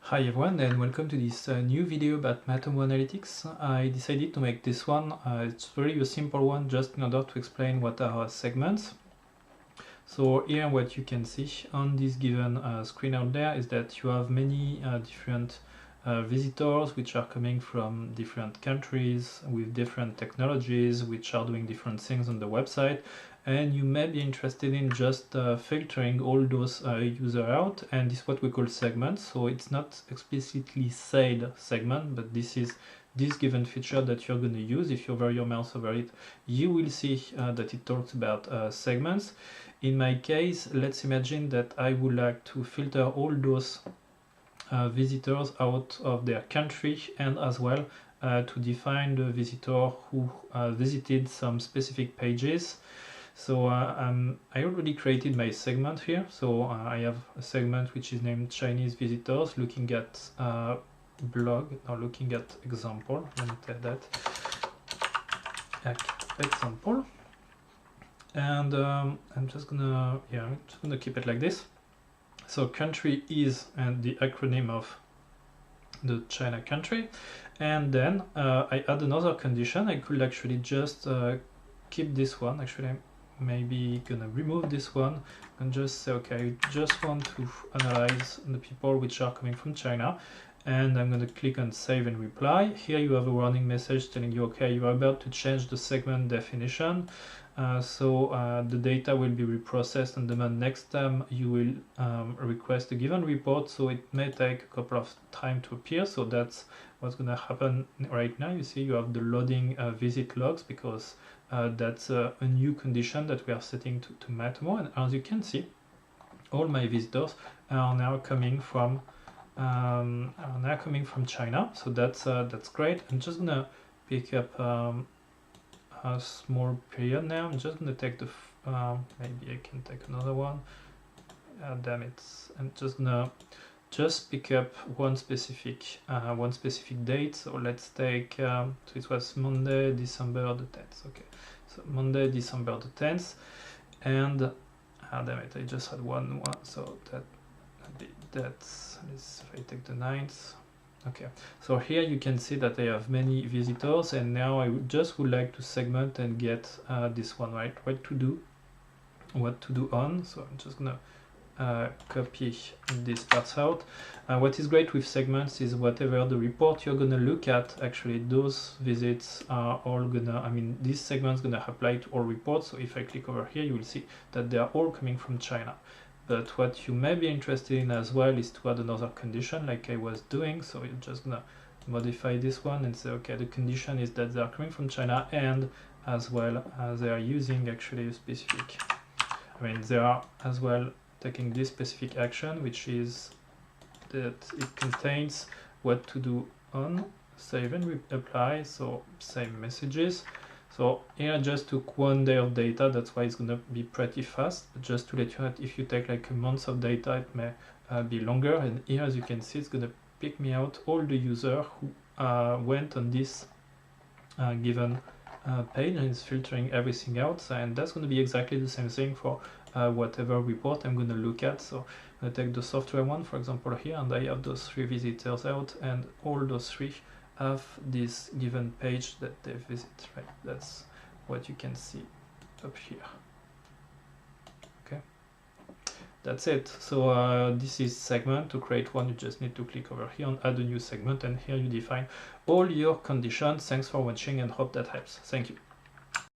Hi everyone, and welcome to this new video about Matomo Analytics. I decided to make this one, it's very a simple one, just in order to explain what are segments. So here what you can see on this given screen out there is that you have many different visitors which are coming from different countries with different technologies which are doing different things on the website, and you may be interested in just filtering all those users out, and this is what we call segments. So it's not explicitly said segment, but this is this given feature that you're going to use. If you hover your mouse over it, you will see that it talks about segments. In my case, let's imagine that I would like to filter all those visitors out of their country, and as well to define the visitor who visited some specific pages. So I already created my segment here. So I have a segment which is named Chinese visitors, looking at blog or looking at example. Let me tell that example. And I'm just gonna keep it like this. So country is and the acronym of the China country, and then I add another condition. I could actually just keep this one. Actually, I'm maybe gonna remove this one and just say, okay, I just want to analyze the people which are coming from China, and I'm gonna click on save and reply. Here you have a warning message telling you, okay, you are about to change the segment definition. So the data will be reprocessed, and the next time you will request a given report, so it may take a couple of time to appear. So that's what's going to happen right now. You see you have the loading visit logs, because that's a new condition that we are setting to Matomo, and as you can see, all my visitors are now coming from China. So that's great. I'm just gonna pick up a small period now. I'm just gonna take the maybe I can take another one. Damn it! I'm just gonna pick up one specific date. So let's take so it was Monday, December the 10th. Okay, so Monday, December the 10th, and damn it, I just had one. So that's if I take the 9th. Okay, so here you can see that I have many visitors, and now I would like to segment and get this one right. What to do on. So I'm just gonna copy these parts out. What is great with segments is whatever the report you're gonna look at, actually those visits are all gonna, this segment's gonna apply to all reports. So if I click over here, you will see that they are all coming from China. But what you may be interested in as well is to add another condition like I was doing. So you're just gonna modify this one and say, okay, the condition is that they are coming from China, and as well as they are using actually a specific, they are as well taking this specific action, which is that it contains what to do on save and apply. So same messages. So here I just took 1 day of data, that's why it's gonna be pretty fast. But just to let you know that if you take like a month of data, it may be longer. And here, as you can see, it's gonna pick me out all the users who went on this given page, and it's filtering everything out. And that's gonna be exactly the same thing for whatever report I'm gonna look at. So I'm gonna take the software one, for example, here, and I have those 3 visitors out, and all those 3 have this given page that they visit, right? That's what you can see up here. Okay, that's it. So this is segment. To create one, you just need to click over here and add a new segment, and here you define all your conditions. Thanks for watching, and hope that helps. Thank you.